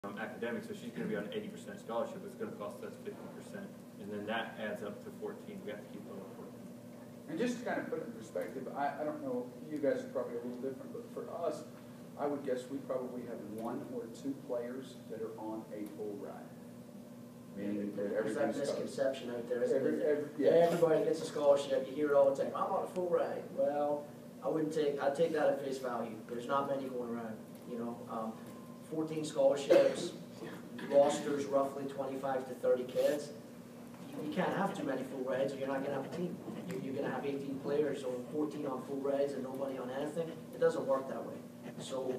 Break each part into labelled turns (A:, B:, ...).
A: academics, so she's going to be on 80% scholarship. It's going to cost us 50%, and then that adds up to 14. We have to keep going with 14.
B: And just to kind of put it in perspective, I don't know, you guys are probably a little different, but for us, I would guess we probably have 1 or 2 players that are on a full ride. Meaning that
C: There's that
B: everything's covered.
C: misconception out there, isn't it?
B: Yeah.
C: Everybody gets a scholarship, you hear it all the time, I'm on a full ride. Well, I'd take that at face value. There's not many going around, you know. 14 scholarships, rosters roughly 25 to 30 kids. You can't have too many full rides or you're not going to have a team. You're going to have 18 players or 14 on full rides and nobody on anything. It doesn't work that way. So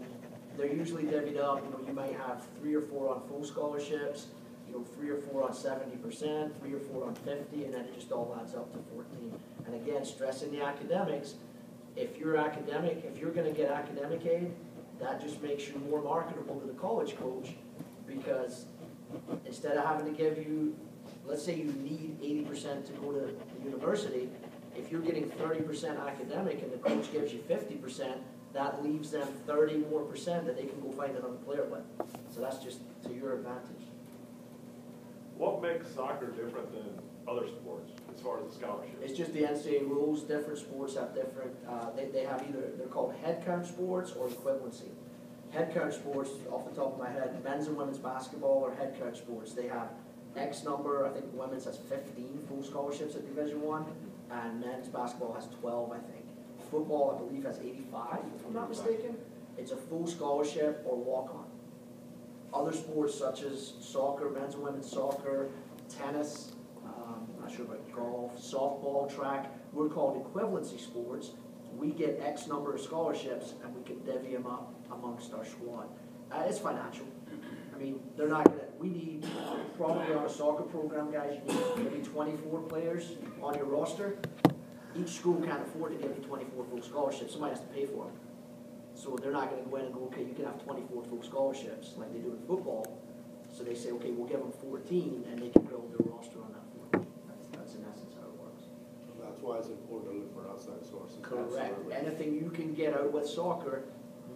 C: they're usually divvied up. You know, you might have 3 or 4 on full scholarships, you know, 3 or 4 on 70%, 3 or 4 on 50, and then it just all adds up to 14. And again, stressing the academics. If you're academic, if you're going to get academic aid, that just makes you more marketable to the college coach, because instead of having to give you, let's say you need 80% to go to the university, if you're getting 30% academic and the coach gives you 50%, that leaves them 30 more percent that they can go find another player with. So that's just to your advantage.
D: What makes soccer different than other sports as far as the scholarship?
C: It's just the NCAA rules. Different sports have different, they have either, they're called head count sports or equivalency. Head count sports, off the top of my head, men's and women's basketball are head count sports. They have X number, I think women's has 15 full scholarships at Division I, and men's basketball has 12, I think. Football, I believe, has 85, if I'm not mistaken. It's a full scholarship or walk-on. Other sports such as soccer, men's and women's soccer, tennis, I'm not sure about golf, softball, track, we're called equivalency sports. We get X number of scholarships and we can divvy them up amongst our squad. It's financial. I mean, they're not gonna, we need, probably on a soccer program, guys, you need maybe 24 players on your roster. Each school can't afford to give you 24 full scholarships, somebody has to pay for them. So they're not gonna go in and go, okay, you can have 24 full scholarships like they do in football. So they say, okay, we'll give them 14 and they can build their roster on that 14. That's in essence how it works.
E: That's why it's important to look for outside sources.
C: Correct.
E: Absolutely.
C: Anything you can get out with soccer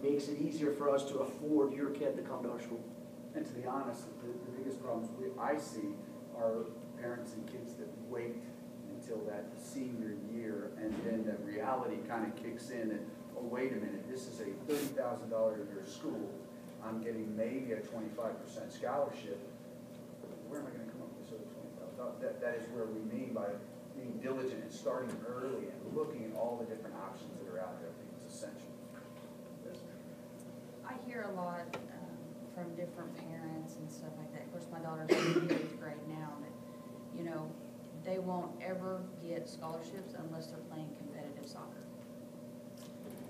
C: makes it easier for us to afford your kid to come to our school.
B: And to be honest, the biggest problems I see are parents and kids that wait until that senior year, and then the reality kind of kicks in and, oh, wait a minute, this is a $30,000 a year school. I'm getting maybe a 25% scholarship. Where am I going to come up with this other $20,000? That is where we mean by being diligent and starting early and looking at all the different options that are out there. I think it's essential. Yes.
F: I hear a lot from different parents and stuff like that. Of course, my daughter's in the 8th grade now, but you know, they won't ever get scholarships unless they're playing competitive soccer.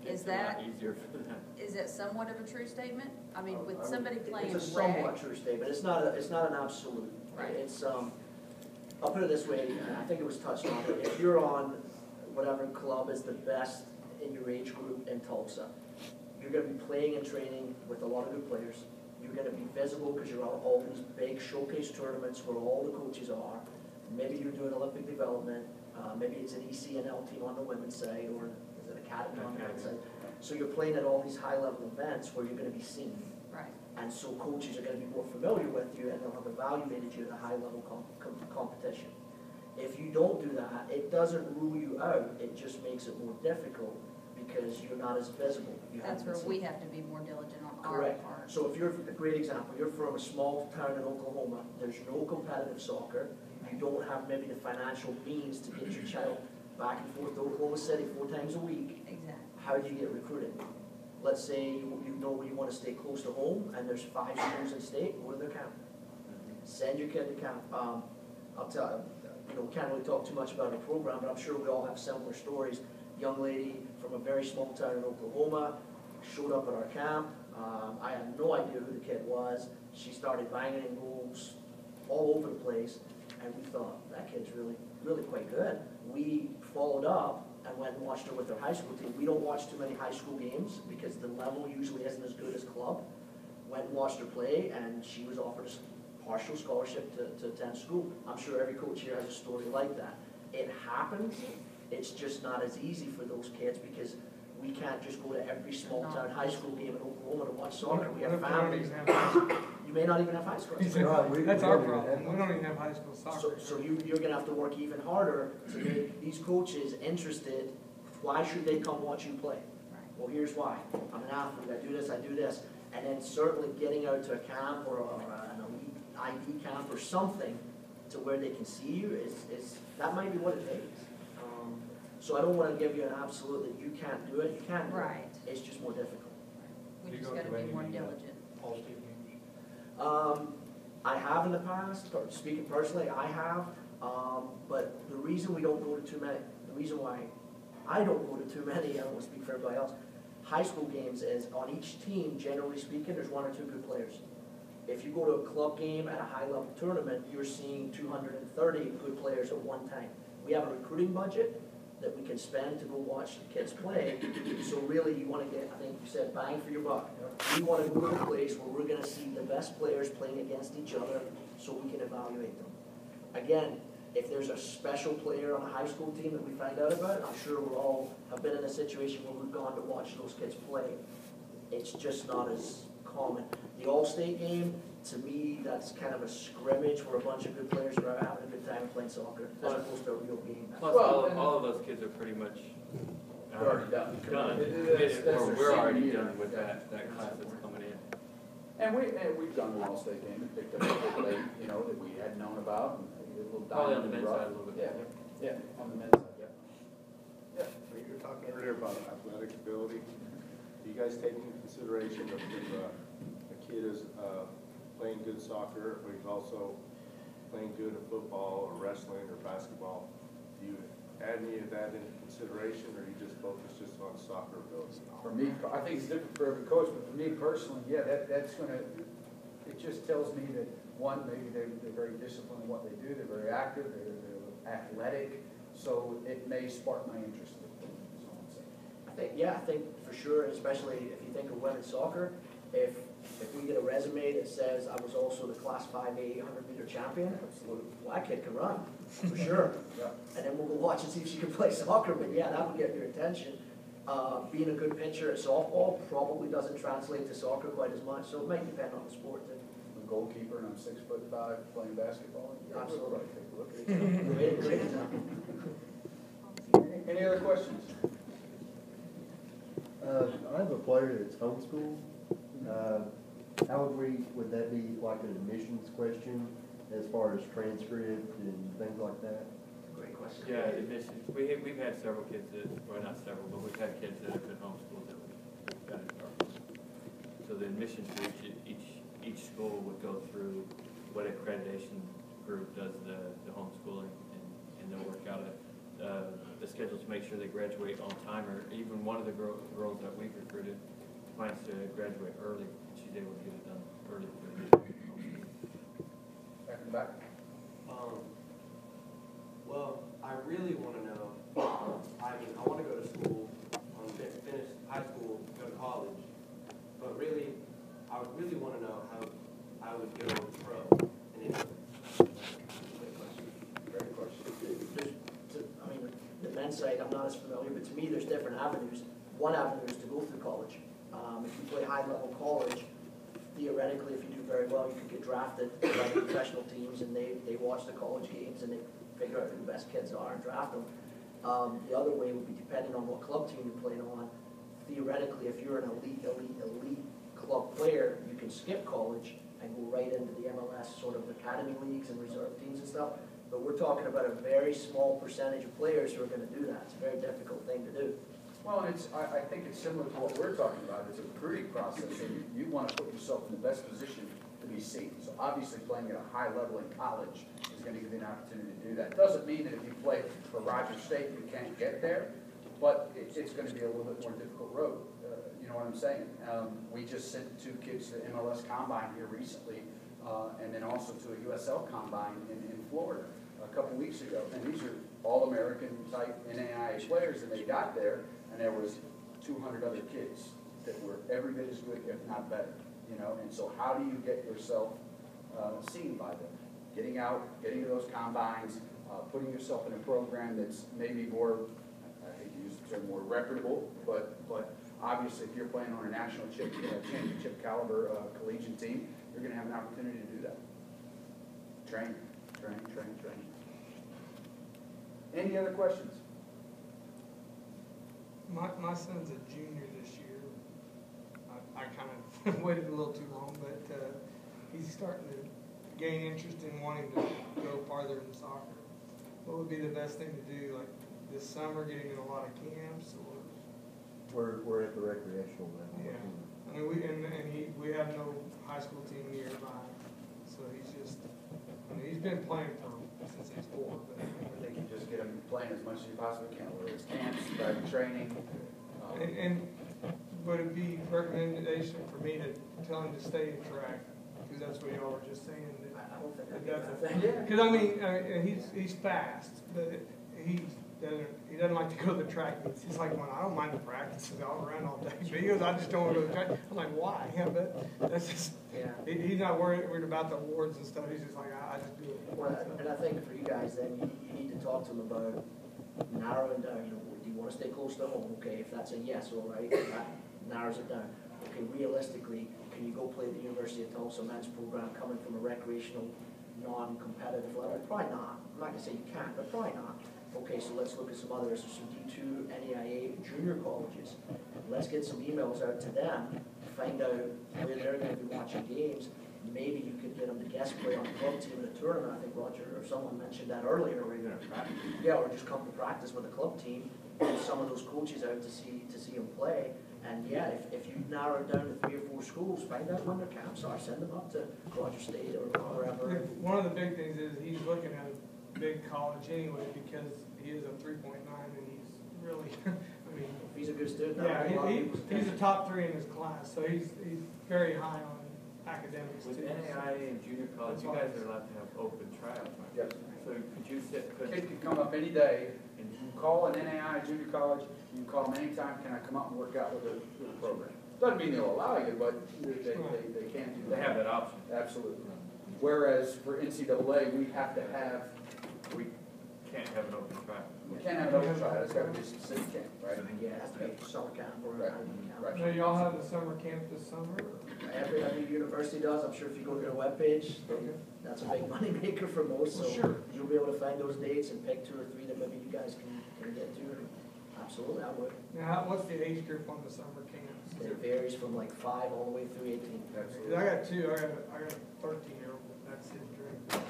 F: Is that
A: easier for them?
F: Is that somewhat of a true statement? I mean, with somebody playing
C: It's a somewhat true statement. It's not an absolute.
F: Right.
C: It's I'll put it this way, and I think it was touched on. If you're on whatever club is the best in your age group in Tulsa, you're going to be playing and training with a lot of good players. You're going to be visible because you're on all these big showcase tournaments where all the coaches are. Maybe you're doing Olympic development. Maybe it's an ECNL team on the women's side, or is it academy on the men's side. So you're playing at all these high-level events where you're going to be seen.
F: Right.
C: And so coaches are going to be more familiar with you, and they'll have evaluated you at a high-level competition. If you don't do that, it doesn't rule you out. It just makes it more difficult because you're not as visible.
F: That's where we have to be more diligent on
C: Correct.
F: our part.
C: So if you're, a great example, you're from a small town in Oklahoma, there's no competitive soccer, you don't have maybe the financial means to get your child back and forth to Oklahoma City 4 times a week,
F: Exactly.
C: how do you get recruited? Let's say you know you want to stay close to home and there's 5 schools in state, go to their camp. Send your kid to camp. I'll tell you, can't really talk too much about our program, but I'm sure we all have similar stories. Young lady from a very small town in Oklahoma showed up at our camp. I had no idea who the kid was. She started banging in goals all over the place, and we thought, that kid's really quite good. We followed up and went and watched her with her high school team. We don't watch too many high school games because the level usually isn't as good as club. Went and watched her play, and she was offered a partial scholarship to attend school. I'm sure every coach here has a story like that. It happens. It's just not as easy for those kids because we can't just go to every small town high school game in Oklahoma to watch soccer. We have families. You may not even have high school.
G: He said,
E: Right, we-
G: that's
E: we
G: our
E: don't even
G: problem,
E: have
G: we don't even have high school
C: So,
G: soccer.
C: so you're gonna have to work even harder to make these coaches interested. Why should they come watch you play?
F: Right.
C: Well, here's why. I'm an athlete, I do this. And then certainly getting out to a camp or an elite ID camp or something to where they can see you is that might be what it takes. So I don't wanna give you an absolute that you can't do it, you can do it.
F: Right.
C: It's just more difficult.
F: We
A: You
F: just
A: go
F: gotta
A: to
F: be
A: any
F: more
A: media?
F: diligent.
A: All-state games?
C: I have in the past, or speaking personally, I have, but the reason we don't go to too many, the reason why I don't go to too many, I don't want to speak for everybody else, high school games is on each team, generally speaking, there's one or two good players. If you go to a club game at a high-level tournament, you're seeing 230 good players at one time. We have a recruiting budget that we can spend to go watch the kids play, so really you want to get, I think you said, bang for your buck. We want to go to a place where we're going to see the best players playing against each other so we can evaluate them. Again, if there's a special player on a high school team that we find out about, I'm sure we all have been in a situation where we've gone to watch those kids play. It's just not as common. The All-State game, to me, that's kind of a scrimmage where a bunch of good players are out having a good time playing soccer, as opposed to a real game.
A: Plus,
B: Well,
A: all of those kids are pretty much.
B: They're already done.
A: Done.
B: That's their
A: Or we're
B: senior
A: already
B: year.
A: done with
B: Yeah.
A: that class that's coming in.
B: And we've done an all-state game, and picked up a kid late, you know, that we hadn't known about, and a little
A: Probably on
B: diamond
A: the
B: in
A: men's
B: rough.
A: side a little bit.
B: Yeah, yeah, on the men's side, yeah.
E: You were talking earlier about athletic ability. Do you guys take into consideration of if a kid is playing good soccer, but he's also playing good at football or wrestling or basketball? Do you add any of that into consideration, or you just focus just on soccer ability?
B: For me, I think it's different for every coach, but for me personally, yeah, that's gonna, it just tells me that, one, maybe they're very disciplined in what they do, they're very active, they're athletic, so it may spark my interest in it, is all I'm saying.
C: I think for sure, especially if you think of women's soccer, if we get a resume that says I was also the Class 5A 100-meter champion, well, that kid can run, for sure.
B: Yeah.
C: And then we'll go watch and see if she can play soccer, but yeah, that would get your attention. Being a good pitcher at softball probably doesn't translate to soccer quite as much, so it might depend on the sport too.
B: I'm a goalkeeper and I'm 6'5" playing basketball. Yeah,
C: Absolutely.
B: we'll probably take a look at it.
C: Great example.
B: Any other questions?
H: I have a player that's homeschooled. How would that be like an admissions question as far as transcript and things like that?
C: Great question.
A: Yeah, admissions, we've had several kids that, well, not several, but we've had kids that have been homeschooled that we've got in our. So the admissions for each school would go through what accreditation group does the homeschooling, and they'll work out the schedule to make sure they graduate on time, or even one of the girls that we've recruited plans to graduate early, she's able to get it done early for the
B: Back in the back.
I: Well, I really want to know, I want to go to school, finish high school, go to college, but really, I would really want to know how I would go pro in England.
B: Great question.
C: I mean, the men's side, I'm not as familiar, but to me, there's different avenues. One avenue is to go through college. If you play high-level college, theoretically, if you do very well, you could get drafted by the professional teams, and they watch the college games, and they figure out who the best kids are and draft them. The other way would be depending on what club team you're playing on. Theoretically, if you're an elite club player, you can skip college and go right into the MLS sort of academy leagues and reserve teams and stuff. But we're talking about a very small percentage of players who are going to do that. It's a very difficult thing to do.
B: Well, I think it's similar to what we're talking about. It's a recruiting process, and you want to put yourself in the best position to be seen. So obviously, playing at a high level in college is going to give you an opportunity to do that. Doesn't mean that if you play for Rogers State, you can't get there, but it's going to be a little bit more difficult road. You know what I'm saying? We just sent 2 kids to the MLS Combine here recently, and then also to a USL Combine in Florida a couple weeks ago. And these are all-American type NAIA players, and they got there, and there was 200 other kids that were every bit as good, if not better, you know? And so how do you get yourself seen by them? Getting out, getting to those combines, putting yourself in a program that's maybe more, I hate to use the term more reputable, but obviously if you're playing on a national championship caliber collegiate team, you're gonna have an opportunity to do that. Train. Any other questions?
G: My son's a junior this year. I kind of waited a little too long, but he's starting to gain interest in wanting to go farther in soccer. What would be the best thing to do, like this summer, getting in a lot of camps, or?
H: We're at the recreational level.
G: Yeah. I mean, we have no high school team nearby, so he's been playing since he's 4, but.
B: I think you just get them playing as much as you possibly can, whether it's camps, private training.
G: And would it be recommendation for me to tell him to stay in track? Because that's what y'all were just saying.
C: I don't think
G: That
C: that's
G: that's because I mean, he's fast, but he doesn't like to go to the track meets. He's like, well, I don't mind the practices. I'll run all day. But he goes, I just don't want to go to the track. I'm like, why? Yeah, but that's just.
C: Yeah.
G: He's not worried about the awards and stuff. He's just like, I just do it.
C: Well, and I think for you guys then, you need to talk to them about narrowing down, do you want to stay close to home? Okay, if that's a yes, all right, that narrows it down. Okay, realistically, can you go play at the University of Tulsa men's program coming from a recreational, non-competitive level? Probably not. I'm not gonna say you can't, but probably not. Okay, so let's look at some others, some D2, NAIA, junior colleges. Let's get some emails out to them, find out where they're gonna be watching games. Maybe you could get them to guest play on the club team in a tournament. I think Roger or someone mentioned that earlier.
A: Are we gonna practice?
C: Yeah, or just come to practice with the club team, get some of those coaches out to see them play. And yeah, if you narrow it down to 3 or 4 schools, find out when their camps are, send them up to Roger State or wherever.
G: One of the big things is he's looking at a big college anyway because he is a 3.9 and he's really, I mean.
C: If he's a good student,
G: Yeah,
C: that'll get a lot of people's
G: he's a
C: attention.
G: top 3 in his class, so he's very high on academics
A: With
G: too.
A: NAIA and junior college, you guys are allowed to have open tryouts, right?
B: Yes.
A: So could
B: Kid can come up any day, and you can call an NAI junior college, you can call them anytime, can I come up and work out with the program? Doesn't mean they'll allow you, but they can do that.
A: they have that option?
B: Absolutely. Whereas for NCAA, we have to have,
A: We can't have an open trial.
B: we can't have an open trial, it's gotta be a specific camp, right?
C: Yeah, it has to be summer camp or
B: Right,
C: academy camp.
B: right.
G: So y'all have the summer camp this summer?
C: Every university does. I'm sure if you go to their webpage, that's a big money maker for most.
G: Well,
C: So
G: sure.
C: you'll be able to find those dates and pick 2 or 3 that maybe you guys can get to. Absolutely, I would.
G: Now, what's the age group on the summer camps?
C: It varies from like 5 all the way through 18.
G: Because I got 2, I got a 13-year-old, that's his dream.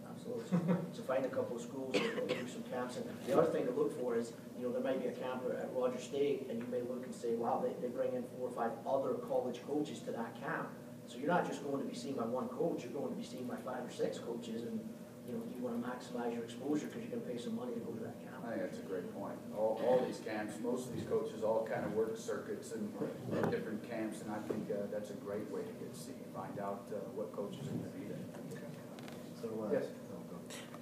C: Absolutely. So find a couple of schools that will do some camps. And the other thing to look for is, there might be a camp at Roger State, and you may look and say, wow, they bring in 4 or 5 other college coaches to that camp. So you're not just going to be seen by one coach, you're going to be seen by 5 or 6 coaches, and you want to maximize your exposure because you're going to pay some money to go to that camp.
B: I think that's a great point. All these camps, most of these coaches all kind of work circuits and different camps, and I think that's a great way to get to see, find out what coaches are going to be there.
H: So,
B: Yes.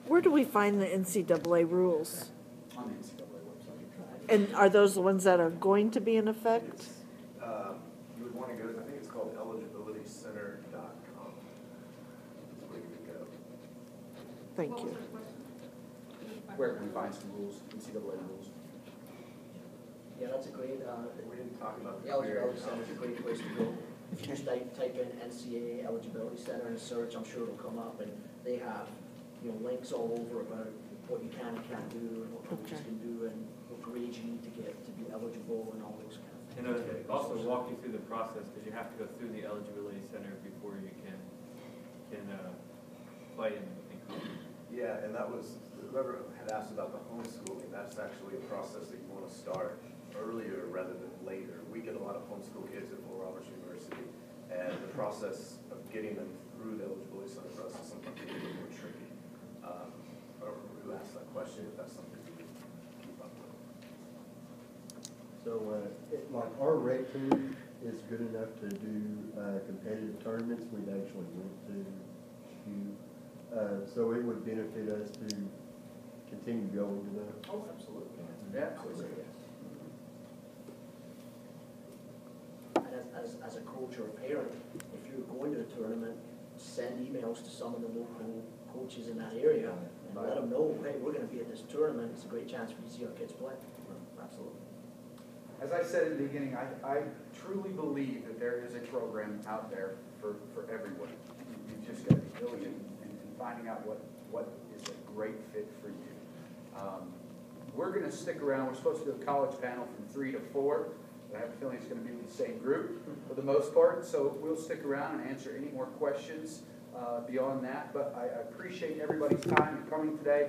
J: Where do we find the NCAA rules?
B: On the NCAA website.
J: And are those the ones that are going to be in effect?
K: You would want to go, I think it's called eligibilitycenter.com. That's where you would go.
J: Thank you.
B: Where can we find some rules, NCAA rules?
C: Yeah, that's a great,
K: We didn't talk about
C: the
K: the
C: eligibility center is a great place to go. If you just type in NCAA eligibility center in a search, I'm sure it'll come up, and they have, links all over about what you can and can't do, and what coaches can do, and what grades you need to get to be eligible, and all those kind of things.
A: And also walk you through the process, because you have to go through the eligibility center before you can play in college.
K: Yeah, and that was, whoever had asked about the homeschooling, that's actually a process that you want to start earlier rather than later. We get a lot of homeschool kids at Oral Roberts University, and the process of getting them through the eligibility center process sometimes can be a little more tricky. I don't remember who asked that question, if that's something you would keep up with.
H: So, like our rec team is good enough to do competitive tournaments. We've actually went to a few. So it would benefit us to continue going to those.
B: Oh, absolutely. Yeah, absolutely.
C: And as a coach or a parent, if you're going to a tournament, send emails to some of the local coaches in that area and let them know, hey, we're going to be at this tournament. It's a great chance for you to see our kids play. Absolutely.
B: As I said in the beginning, I truly believe that there is a program out there for for everyone. You've just got to be diligent in finding out what is a great fit for you. We're going to stick around. We're supposed to do a college panel from 3 to 4. But I have a feeling it's going to be with the same group for the most part. So we'll stick around and answer any more questions beyond that. But I appreciate everybody's time in coming today.